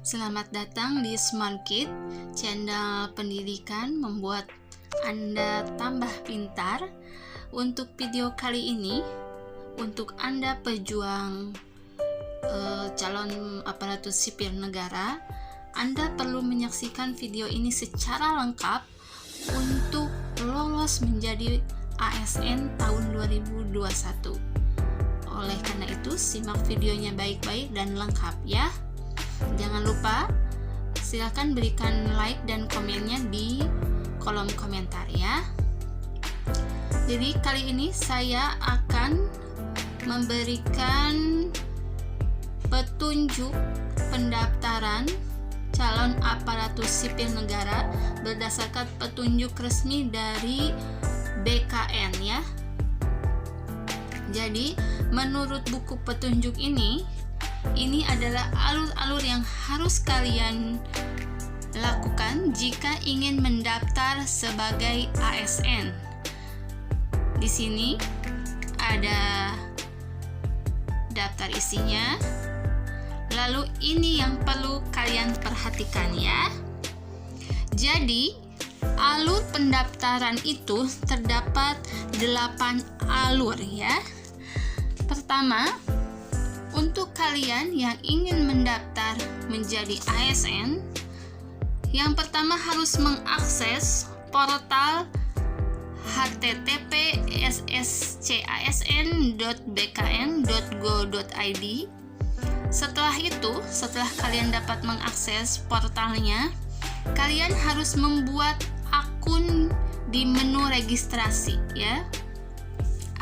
Selamat datang di Smart Kid, channel pendidikan membuat Anda tambah pintar. Untuk video kali ini, untuk Anda pejuang calon aparatur sipil negara, Anda perlu menyaksikan video ini secara lengkap untuk lolos menjadi ASN tahun 2021. Oleh karena itu, simak videonya baik-baik dan lengkap ya. Jangan lupa, silakan berikan like dan komennya di kolom komentar ya. Jadi kali ini saya akan memberikan petunjuk pendaftaran calon aparatur sipil negara berdasarkan petunjuk resmi dari BKN ya. Jadi menurut buku petunjuk ini adalah alur-alur yang harus kalian lakukan jika ingin mendaftar sebagai ASN. Di sini ada daftar isinya. Lalu ini yang perlu kalian perhatikan ya. Jadi alur pendaftaran itu terdapat 8 alur ya. Pertama, untuk kalian yang ingin mendaftar menjadi ASN, yang pertama harus mengakses portal https://cscsn.bkn.go.id. Setelah itu, setelah kalian dapat mengakses portalnya, kalian harus membuat akun di menu registrasi ya.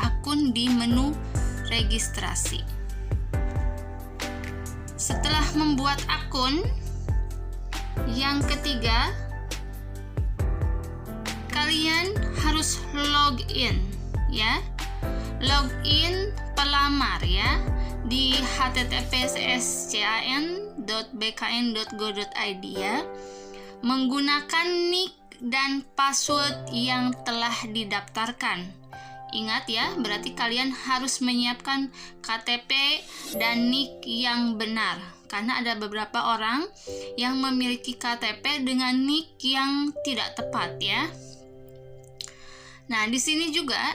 Akun di menu registrasi. Setelah membuat akun, yang ketiga, kalian harus login ya. Login pelamar ya di https://csn.bkn.go.id ya. Menggunakan nick dan password yang telah didaftarkan. Ingat ya, berarti kalian harus menyiapkan KTP dan NIK yang benar. Karena ada beberapa orang yang memiliki KTP dengan NIK yang tidak tepat ya. Nah, di sini juga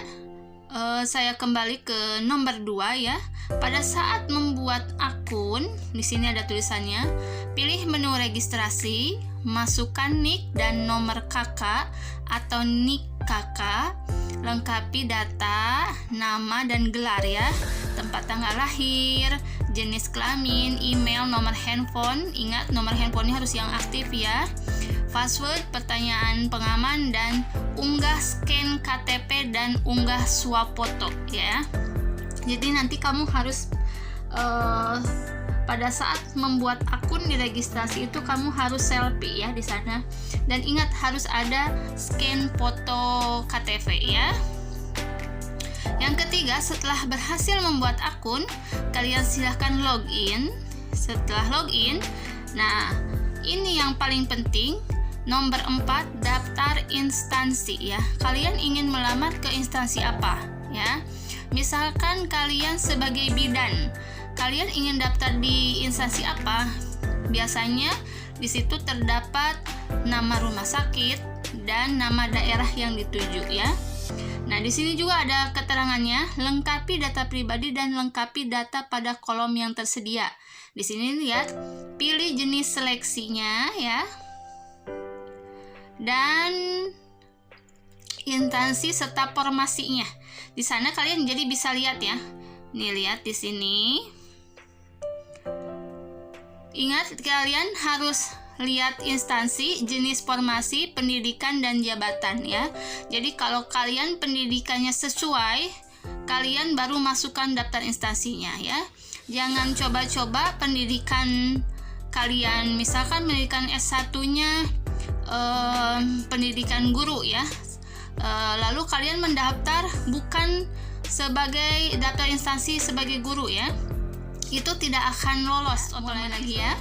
saya kembali ke nomor 2 ya. Pada saat membuat akun, di sini ada tulisannya, pilih menu registrasi, masukkan NIK dan nomor kakak atau NIK kakak. Lengkapi data, nama dan gelar ya, tempat tanggal lahir, jenis kelamin, email, nomor handphone. Ingat, nomor handphonenya harus yang aktif ya. Password, pertanyaan pengaman, dan unggah scan KTP dan unggah swafoto ya. Jadi nanti kamu harus pada saat membuat akun di registrasi itu kamu harus selfie ya di sana. Dan ingat, harus ada scan foto KTP ya. Yang ketiga, setelah berhasil membuat akun, kalian silahkan login. Setelah login, nah ini yang paling penting, nomor 4, daftar instansi ya. Kalian ingin melamar ke instansi apa ya? Misalkan kalian sebagai bidan, kalian ingin daftar di instansi apa? Biasanya di situ terdapat nama rumah sakit dan nama daerah yang dituju ya. Nah, di sini juga ada keterangannya, lengkapi data pribadi dan lengkapi data pada kolom yang tersedia. Di sini lihat, pilih jenis seleksinya ya. Dan instansi serta formasinya. Di sana kalian jadi bisa lihat ya. Nih, lihat di sini. Ingat, kalian harus lihat instansi, jenis formasi, pendidikan, dan jabatan ya. Jadi kalau kalian pendidikannya sesuai, kalian baru masukkan daftar instansinya ya. Jangan coba-coba pendidikan kalian, misalkan pendidikan S1-nya pendidikan guru ya. Lalu kalian mendaftar bukan sebagai daftar instansi sebagai guru ya. Itu tidak akan lolos. Mulai lagi ya.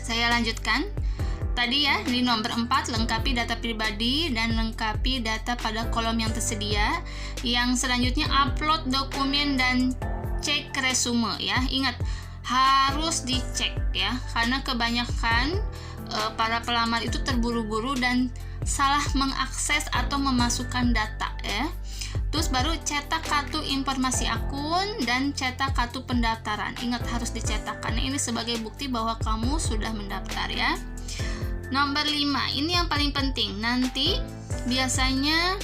Saya lanjutkan. Tadi ya, di nomor 4, lengkapi data pribadi dan lengkapi data pada kolom yang tersedia. Yang selanjutnya, upload dokumen dan cek resume ya. Ingat, harus dicek ya, karena kebanyakan para pelamar itu terburu-buru dan salah mengakses atau memasukkan data ya. Terus baru cetak kartu informasi akun dan cetak kartu pendaftaran. Ingat, harus dicetak karena ini sebagai bukti bahwa kamu sudah mendaftar ya. Nomor 5, ini yang paling penting. Nanti biasanya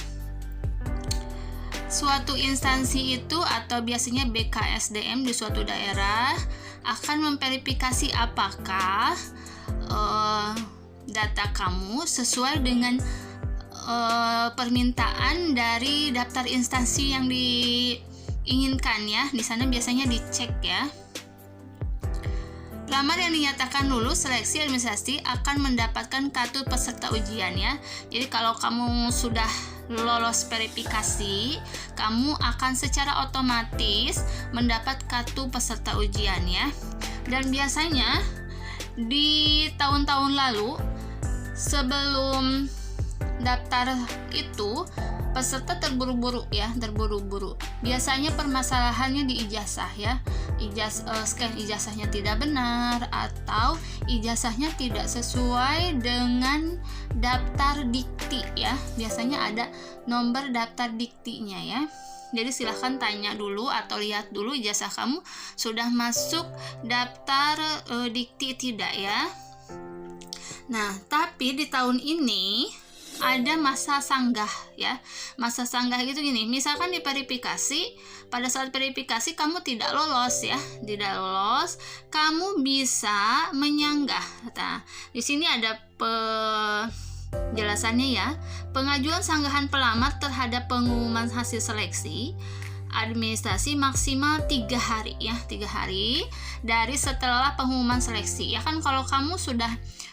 suatu instansi itu atau biasanya BKSDM di suatu daerah akan memverifikasi apakah data kamu sesuai dengan permintaan dari daftar instansi yang diinginkan ya. Di sana biasanya dicek ya. Pelamar yang dinyatakan lulus seleksi administrasi akan mendapatkan kartu peserta ujian ya. Jadi kalau kamu sudah lolos verifikasi, kamu akan secara otomatis mendapat kartu peserta ujian ya. Dan biasanya di tahun-tahun lalu sebelum daftar itu peserta terburu-buru ya, terburu-buru. Biasanya permasalahannya di ijazah ya. Scan ijazahnya tidak benar atau ijazahnya tidak sesuai dengan daftar dikti ya. Biasanya ada nomor daftar diktinya ya. Jadi silahkan tanya dulu atau lihat dulu ijazah kamu sudah masuk daftar dikti tidak ya. Nah, tapi di tahun ini ada masa sanggah ya. Masa sanggah itu gini, misalkan di verifikasi, pada saat verifikasi kamu tidak lolos ya, tidak lolos, kamu bisa menyanggah. Nah, di sini ada penjelasannya ya. Pengajuan sanggahan pelamar terhadap pengumuman hasil seleksi administrasi maksimal 3 hari ya, 3 hari dari setelah pengumuman seleksi ya. Kan kalau kamu sudah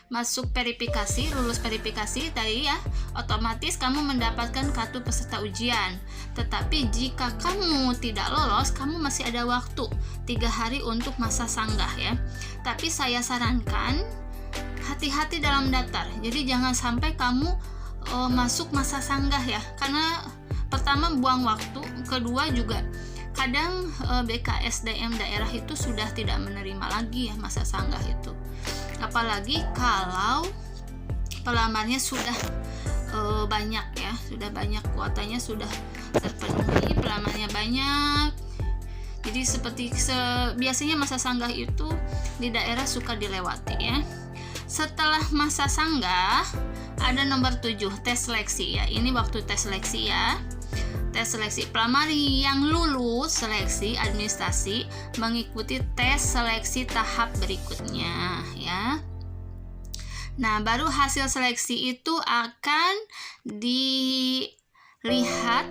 masuk verifikasi, lulus verifikasi tadi ya, otomatis kamu mendapatkan kartu peserta ujian. Tetapi jika kamu tidak lolos, kamu masih ada waktu 3 hari untuk masa sanggah ya. Tapi saya sarankan hati-hati dalam daftar. Jadi jangan sampai kamu masuk masa sanggah ya, karena pertama buang waktu, kedua juga kadang BKSDM daerah itu sudah tidak menerima lagi ya masa sanggah itu. Apalagi kalau pelamarnya sudah banyak ya, sudah banyak, kuotanya sudah terpenuhi, pelamarnya banyak. Jadi biasanya masa sanggah itu di daerah suka dilewati ya. Setelah masa sanggah ada nomor 7, tes seleksi ya. Ini waktu tes seleksi ya. Tes seleksi pelamar yang lulus seleksi administrasi mengikuti tes seleksi tahap berikutnya ya. Nah, baru hasil seleksi itu akan dilihat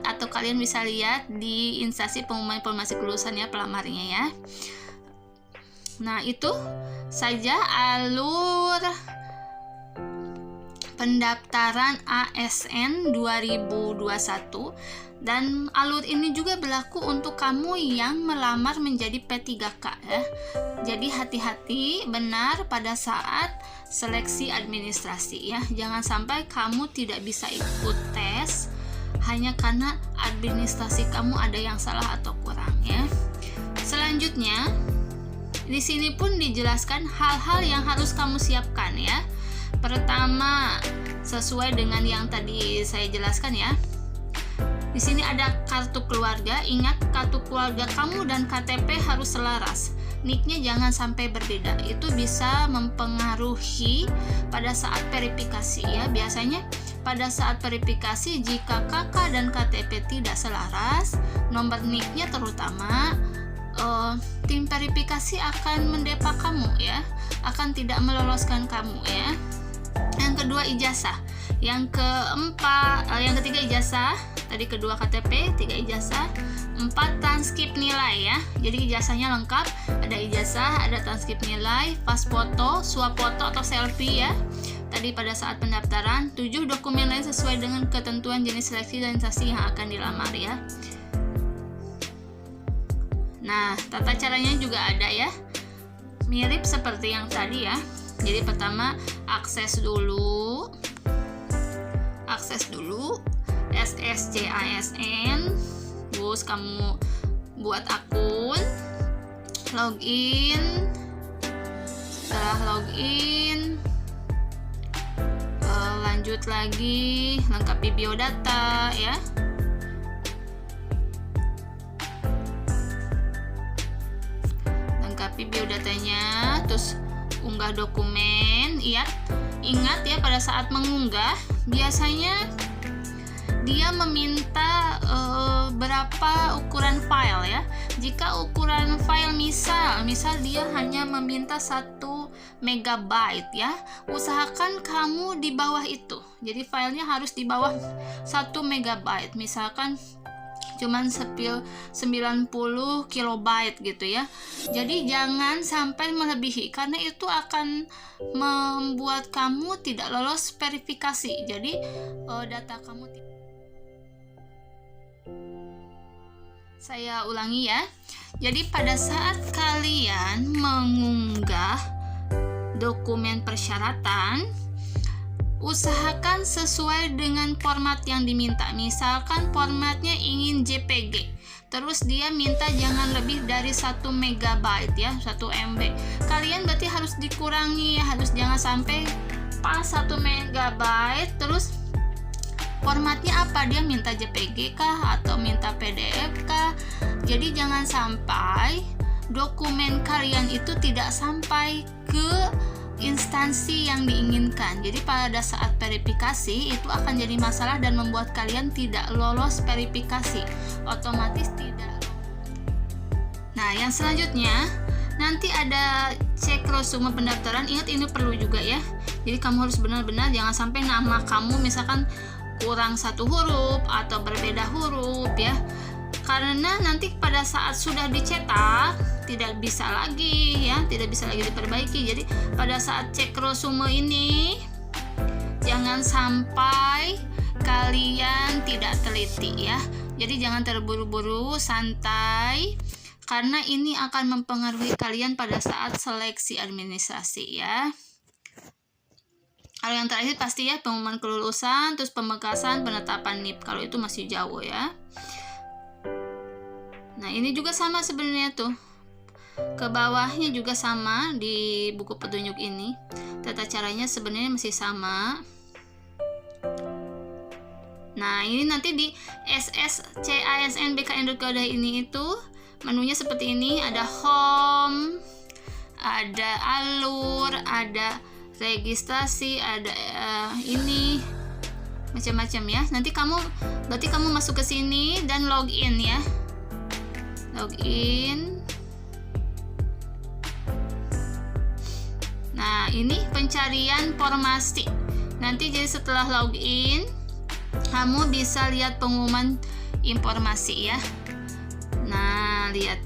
atau kalian bisa lihat di instansi pengumuman informasi kelulusan ya pelamarnya ya. Nah, itu saja alur pendaftaran ASN 2021. Dan alur ini juga berlaku untuk kamu yang melamar menjadi P3K ya. Jadi hati-hati benar pada saat seleksi administrasi ya. Jangan sampai kamu tidak bisa ikut tes hanya karena administrasi kamu ada yang salah atau kurang ya. Selanjutnya di sini pun dijelaskan hal-hal yang harus kamu siapkan ya. Pertama, sesuai dengan yang tadi saya jelaskan ya. Di sini ada kartu keluarga. Ingat, kartu keluarga kamu dan KTP harus selaras. Nicknya jangan sampai berbeda. Itu bisa mempengaruhi pada saat verifikasi ya. Biasanya pada saat verifikasi jika kakak dan KTP tidak selaras, nomor nicknya terutama, tim verifikasi akan mendepa kamu ya, akan tidak meloloskan kamu ya. Yang kedua ijazah, yang ketiga ijazah, tadi kedua KTP, 3 ijazah, 4 transkrip nilai ya. Jadi ijazahnya lengkap, ada ijazah, ada transkrip nilai, pas foto, swap foto atau selfie ya. Tadi pada saat pendaftaran. 7 dokumen lain sesuai dengan ketentuan jenis seleksi dan instansi yang akan dilamar ya. Nah, tata caranya juga ada ya, mirip seperti yang tadi ya. Jadi pertama akses dulu SSCASN, terus kamu buat akun, login, Setelah login, lanjut lagi, lengkapi biodata ya. Lengkapi biodatanya, terus unggah dokumen. Ingat ya, pada saat mengunggah biasanya dia meminta berapa ukuran file ya. Jika ukuran file misal dia hanya meminta 1 megabyte ya, usahakan kamu di bawah itu. Jadi filenya harus di bawah 1 megabyte. Misalkan cuman 90 kilobyte gitu ya. Jadi jangan sampai melebihi, karena itu akan membuat kamu tidak lolos verifikasi. Jadi data kamu Saya ulangi ya. Jadi pada saat kalian mengunggah dokumen persyaratan, usahakan sesuai dengan format yang diminta. Misalkan formatnya ingin JPG, terus dia minta jangan lebih dari 1 megabyte ya, 1 MB. Kalian berarti harus dikurangi, harus jangan sampai pas 1 megabyte. Terus formatnya apa? Dia minta JPG kah atau minta PDF kah? Jadi jangan sampai dokumen kalian itu tidak sampai ke instansi yang diinginkan. Jadi pada saat verifikasi itu akan jadi masalah dan membuat kalian tidak lolos verifikasi, otomatis tidak. Nah, yang selanjutnya nanti ada cek resume pendaftaran. Ingat, ini perlu juga ya. Jadi kamu harus benar-benar jangan sampai nama kamu misalkan kurang 1 huruf atau berbeda huruf ya, karena nanti pada saat sudah dicetak tidak bisa lagi ya, tidak bisa lagi diperbaiki. Jadi pada saat cek resume ini jangan sampai kalian tidak teliti ya. Jadi jangan terburu-buru, santai, karena ini akan mempengaruhi kalian pada saat seleksi administrasi ya. Kalau yang terakhir pasti ya pengumuman kelulusan, terus pemekasan, penetapan NIP. Kalau itu masih jauh ya. Nah, ini juga sama sebenarnya tuh. Ke bawahnya juga sama di buku petunjuk ini. Tata caranya sebenarnya masih sama. Nah, ini nanti di SSCASN BKN ini itu menunya seperti ini. Ada home, ada alur, ada registrasi, ada ini macam-macam ya. Nanti berarti kamu masuk ke sini dan login ya. Login. Nah, ini pencarian formasi. Nanti jadi setelah login kamu bisa lihat pengumuman informasi ya. Nah, lihat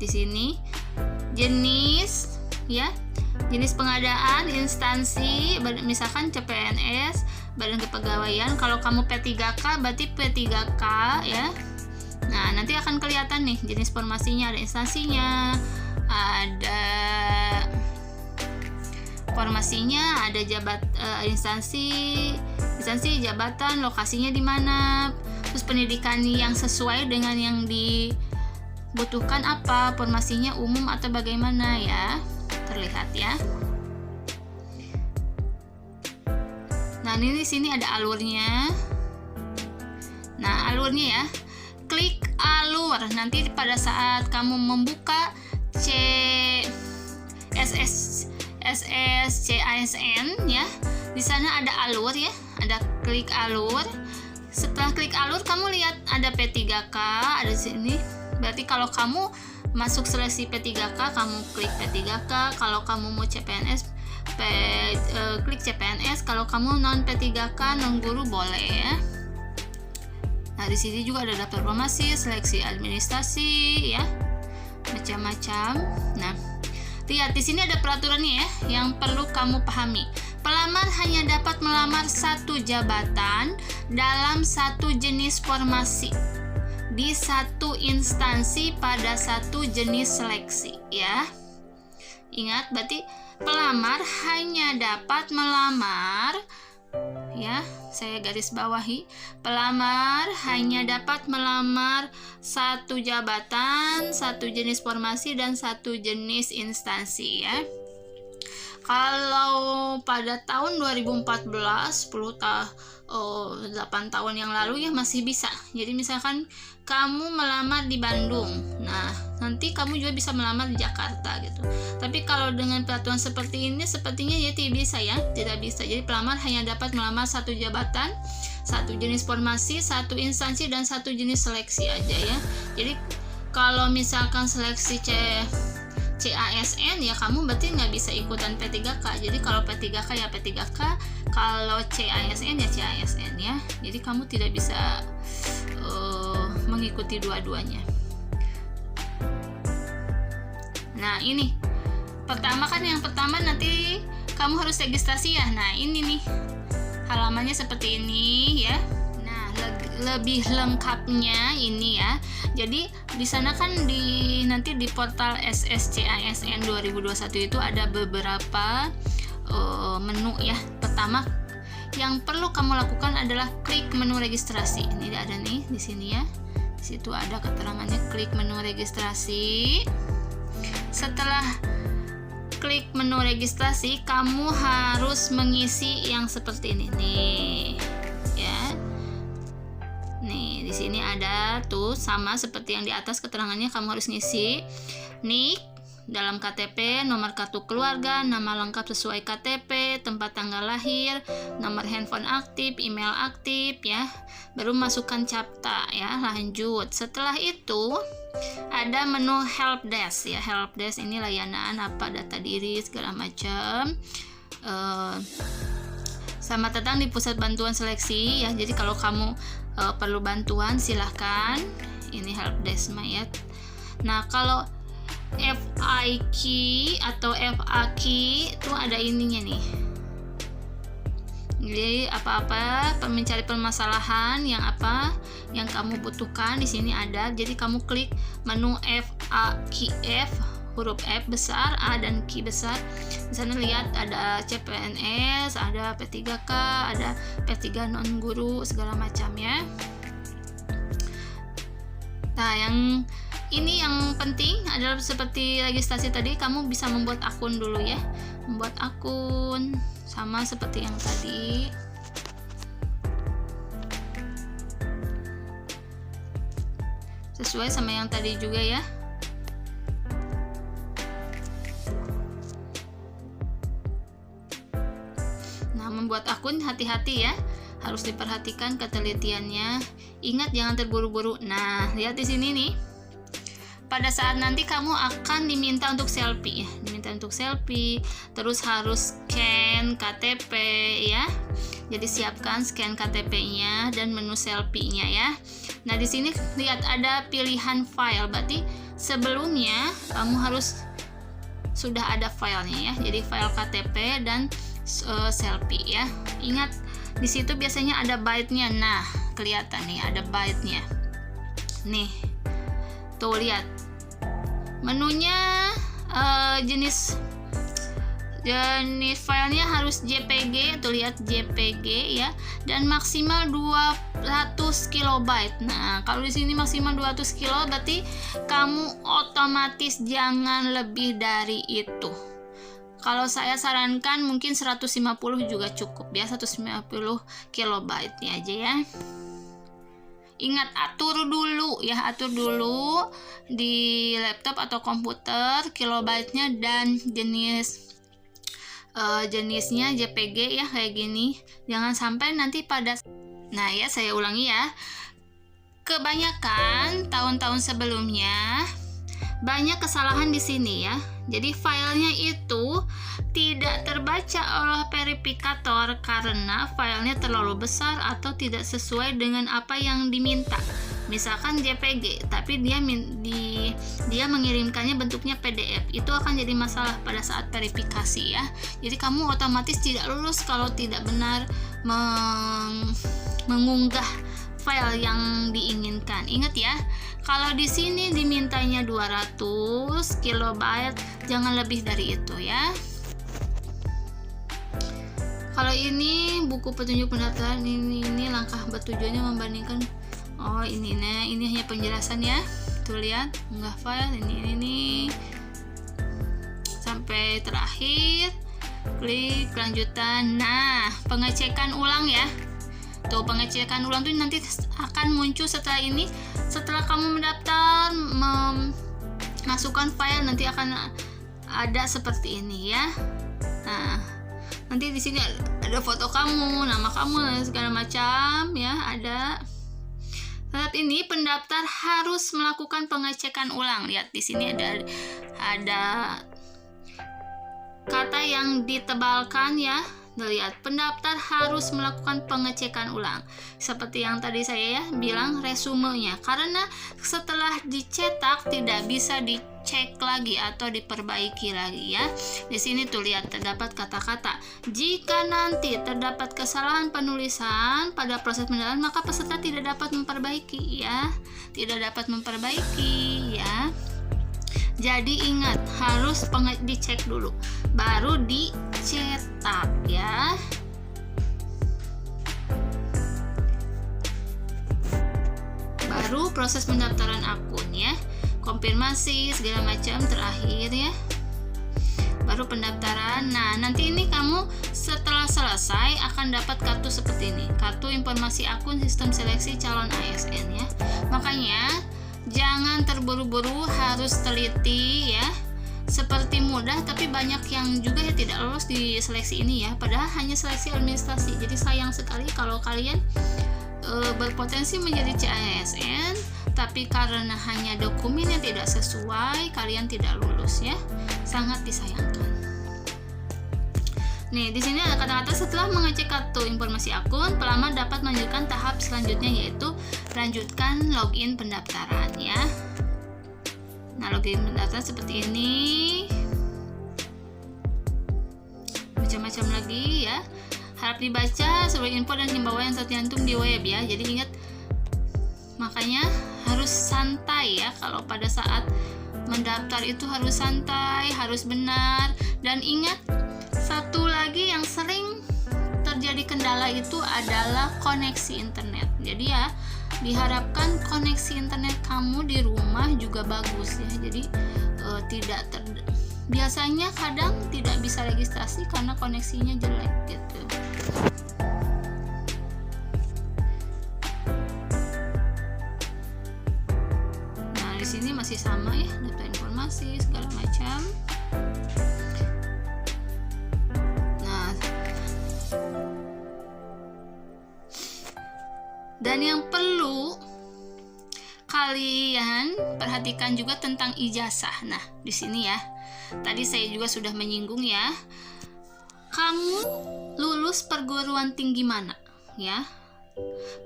di sini jenis ya. Jenis pengadaan, instansi, misalkan CPNS, Badan Kepegawaian. Kalau kamu P3K berarti P3K ya. Nah, nanti akan kelihatan nih jenis formasinya, ada instansinya, ada formasinya, ada instansi, jabatan, lokasinya di mana, terus pendidikan yang sesuai dengan yang dibutuhkan apa, formasinya umum atau bagaimana ya. Terlihat ya. Nah, ini di sini ada alurnya. Nah, alurnya ya. Klik alur. Nanti pada saat kamu membuka SSCASN ya, di sana ada alur ya. Ada klik alur. Setelah klik alur, kamu lihat ada P3K, ada di sini. Berarti kalau kamu masuk seleksi P3K, kamu klik P3K. Kalau kamu mau CPNS, klik CPNS. Kalau kamu non P3K, non guru, boleh ya. Nah, di sini juga ada daftar formasi, seleksi administrasi ya, macam-macam. Nah, lihat di sini ada peraturannya ya, yang perlu kamu pahami. Pelamar hanya dapat melamar 1 jabatan dalam 1 jenis formasi di 1 instansi pada 1 jenis seleksi ya. Ingat, berarti pelamar hanya dapat melamar ya, saya garis bawahi, pelamar hanya dapat melamar 1 jabatan, 1 jenis formasi dan 1 jenis instansi ya. Kalau pada tahun 2014, 8 tahun yang lalu ya masih bisa. Jadi misalkan kamu melamar di Bandung, nah nanti kamu juga bisa melamar di Jakarta gitu. Tapi kalau dengan peraturan seperti ini, sepertinya ya tidak bisa ya, tidak bisa. Jadi pelamar hanya dapat melamar satu jabatan, satu jenis formasi, satu instansi, dan satu jenis seleksi aja ya. Jadi kalau misalkan seleksi CASN ya kamu berarti nggak bisa ikutan P3K. Jadi kalau P3K ya P3K, kalau CASN ya CASN ya. Jadi kamu tidak bisa mengikuti dua-duanya. Nah ini yang pertama nanti kamu harus registrasi ya. Nah ini nih halamannya seperti ini ya. Nah lebih lengkapnya ini ya. Jadi di sana kan nanti di portal SSCASN 2021 itu ada beberapa menu ya. Pertama yang perlu kamu lakukan adalah klik menu registrasi. Ini ada nih di sini ya. Di situ ada keterangannya, klik menu registrasi. Setelah klik menu registrasi, kamu harus mengisi yang seperti ini nih. Ya. Nih, di sini ada tuh sama seperti yang di atas keterangannya, kamu harus ngisi NIK dalam KTP, nomor kartu keluarga, nama lengkap sesuai KTP, tempat tanggal lahir, nomor handphone aktif, email aktif ya. Baru masukkan CAPTA ya, lanjut. Setelah itu ada menu help desk ya. Help desk ini layanan apa, data diri segala macam. Sama datang di pusat bantuan seleksi ya. Jadi kalau kamu perlu bantuan silahkan, ini help desk ya. Nah kalau FIQ atau FAQ itu ada ininya nih. Jadi apa-apa mencari permasalahan yang kamu butuhkan di sini ada. Jadi kamu klik menu FAQF, huruf F besar, A dan Q besar. Di sana lihat ada CPNS, ada P3K, ada P3 non guru segala macam ya. Nah, ini yang penting adalah seperti registrasi tadi, kamu bisa membuat akun dulu ya. Membuat akun sama seperti yang tadi. Sesuai sama yang tadi juga ya. Nah, membuat akun hati-hati ya. Harus diperhatikan ketelitiannya. Ingat jangan terburu-buru. Nah, lihat di sini nih. Pada saat nanti kamu akan diminta untuk selfie ya. Diminta untuk selfie, terus harus scan KTP ya. Jadi siapkan scan KTP-nya dan menu selfie-nya ya. Nah, di sini lihat ada pilihan file. Berarti sebelumnya kamu harus sudah ada filenya ya. Jadi file KTP dan selfie ya. Ingat di situ biasanya ada byte-nya. Nah, kelihatan nih ada byte-nya. Nih. Tuh lihat. Menunya jenis filenya harus JPG, tuh lihat JPG ya, dan maksimal 200 kilobyte. Nah, kalau di sini maksimal 200 kilo berarti kamu otomatis jangan lebih dari itu. Kalau saya sarankan mungkin 150 juga cukup ya, 150 kilobyte aja ya. Ingat atur dulu di laptop atau komputer kilobyte-nya dan jenisnya JPG ya, kayak gini. Jangan sampai nanti nah ya, saya ulangi ya. Kebanyakan tahun-tahun sebelumnya banyak kesalahan di sini ya. Jadi filenya itu tidak terbaca oleh verifikator karena filenya terlalu besar atau tidak sesuai dengan apa yang diminta. Misalkan JPG, tapi dia mengirimkannya bentuknya PDF. Itu akan jadi masalah pada saat verifikasi ya. Jadi kamu otomatis tidak lulus kalau tidak benar mengunggah file yang diinginkan. Ingat ya, kalau di sini dimintanya 200 kilobyte, jangan lebih dari itu ya. Kalau ini buku petunjuk pendaftaran, ini langkah bertujuannya membandingkan. Oh, ini hanya penjelasan ya. Tuh lihat, unggah file ini sampai terakhir. Klik lanjutan. Nah, pengecekan ulang ya. Tuh, pengecekan ulang tuh nanti akan muncul setelah ini. Setelah kamu mendaftar, masukkan file, nanti akan ada seperti ini ya. Nah, nanti di sini ada foto kamu, nama kamu dan segala macam ya, ada. Saat ini pendaftar harus melakukan pengecekan ulang. Lihat di sini ada kata yang ditebalkan ya. Lihat, pendaftar harus melakukan pengecekan ulang. Seperti yang tadi saya ya bilang resumenya. Karena setelah dicetak tidak bisa dicek lagi atau diperbaiki lagi ya. Di sini tuh lihat terdapat kata-kata. Jika nanti terdapat kesalahan penulisan pada proses pendaftaran, maka peserta tidak dapat memperbaiki ya. Tidak dapat memperbaiki ya. Jadi ingat, harus dicek dulu, baru dicetak ya. Baru proses pendaftaran akun ya, konfirmasi segala macam terakhir ya. Baru pendaftaran. Nah, nanti ini kamu setelah selesai akan dapat kartu seperti ini, kartu informasi akun sistem seleksi calon ASN ya. Makanya jangan terburu-buru, harus teliti ya. Seperti mudah, tapi banyak yang juga ya tidak lolos di seleksi ini ya. Padahal hanya seleksi administrasi. Jadi sayang sekali kalau kalian berpotensi menjadi CASN, tapi karena hanya dokumen yang tidak sesuai, kalian tidak lulus ya. Sangat disayangkan. Nih, di sini ada kata-kata setelah mengecek kartu informasi akun, pelamar dapat melanjutkan tahap selanjutnya, yaitu lanjutkan login pendaftaran ya. Nah, login pendaftaran seperti ini. Macam-macam lagi ya. Harap dibaca seluruh info dan himbauan yang tercantum di web ya. Jadi ingat, makanya harus santai ya. Kalau pada saat mendaftar itu harus santai, harus benar. Dan ingat, satu lagi yang sering terjadi kendala itu adalah koneksi internet. Jadi ya, diharapkan koneksi internet kamu di rumah juga bagus ya. Jadi biasanya kadang tidak bisa registrasi karena koneksinya jelek gitu. Nah, di sini masih sama ya, data informasi segala macam. Dan yang perlu kalian perhatikan juga tentang ijazah. Nah, di sini ya. Tadi saya juga sudah menyinggung ya. Kamu lulus perguruan tinggi mana? Ya.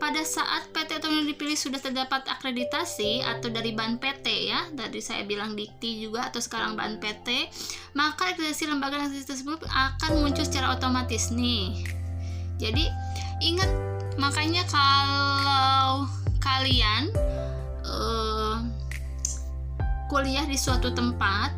Pada saat PT atau yang dipilih sudah terdapat akreditasi atau dari BAN PT ya. Tadi saya bilang Dikti juga atau sekarang BAN PT, maka akreditasi lembaga tersebut akan muncul secara otomatis nih. Jadi, ingat, makanya kalau kalian kuliah di suatu tempat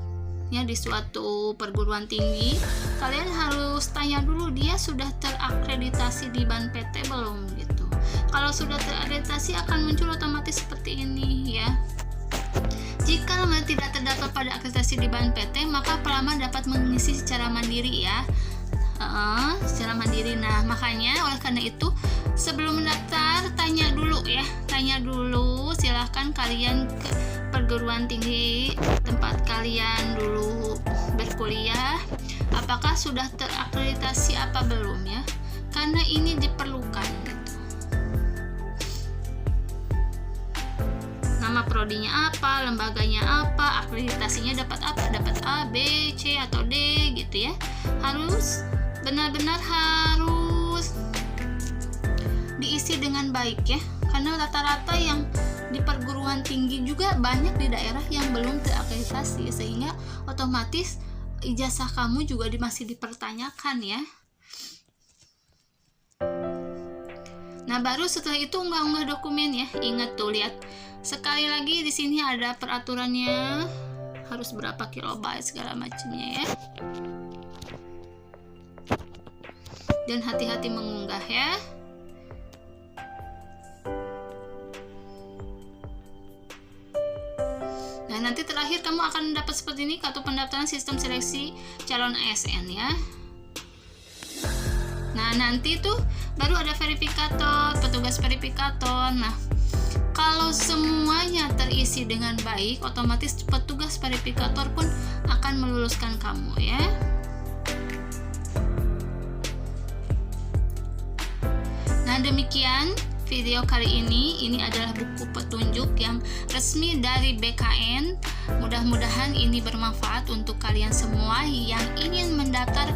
ya, di suatu perguruan tinggi, kalian harus tanya dulu dia sudah terakreditasi di BAN PT belum gitu. Kalau sudah terakreditasi akan muncul otomatis seperti ini ya. Jika lembaga tidak terdapat pada akreditasi di BAN PT, maka pelamar dapat mengisi secara mandiri ya. Secara mandiri. Nah, makanya oleh karena itu sebelum mendaftar tanya dulu ya, silahkan kalian ke perguruan tinggi tempat kalian dulu berkuliah, apakah sudah terakreditasi apa belum ya, karena ini diperlukan gitu. Nama prodinya apa, lembaganya apa, akreditasinya dapat apa, dapat A, B, C atau D gitu ya. Harus benar-benar harus diisi dengan baik ya, karena rata-rata yang di perguruan tinggi juga banyak di daerah yang belum terakreditasi, sehingga otomatis ijazah kamu juga masih dipertanyakan ya. Nah, baru setelah itu unggah-unggah dokumen ya. Ingat tuh, lihat sekali lagi di sini ada peraturannya, harus berapa kilobyte segala macamnya ya. Dan hati-hati mengunggah ya. Nah, nanti terakhir kamu akan dapat seperti ini, kartu pendaftaran sistem seleksi calon ASN ya. Nah, nanti tuh baru ada verifikator, petugas verifikator. Nah, kalau semuanya terisi dengan baik, otomatis petugas verifikator pun akan meluluskan kamu ya. Nah, demikian video kali ini. Ini adalah buku petunjuk yang resmi dari BKN. Mudah-mudahan ini bermanfaat untuk kalian semua yang ingin mendaftar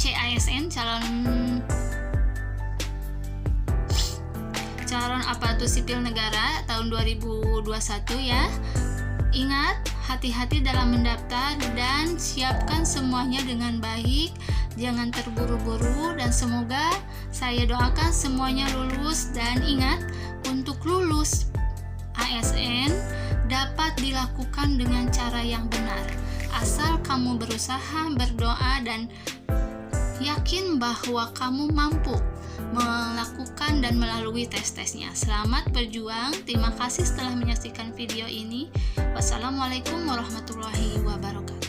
CASN, calon aparatur sipil negara tahun 2021 ya. Ingat, hati-hati dalam mendaftar dan siapkan semuanya dengan baik. Jangan terburu-buru dan semoga saya doakan semuanya lulus. Dan ingat, untuk lulus ASN dapat dilakukan dengan cara yang benar. Asal kamu berusaha, berdoa, dan yakin bahwa kamu mampu melakukan dan melalui tes-tesnya. Selamat berjuang. Terima kasih telah menyaksikan video ini. Wassalamualaikum warahmatullahi wabarakatuh.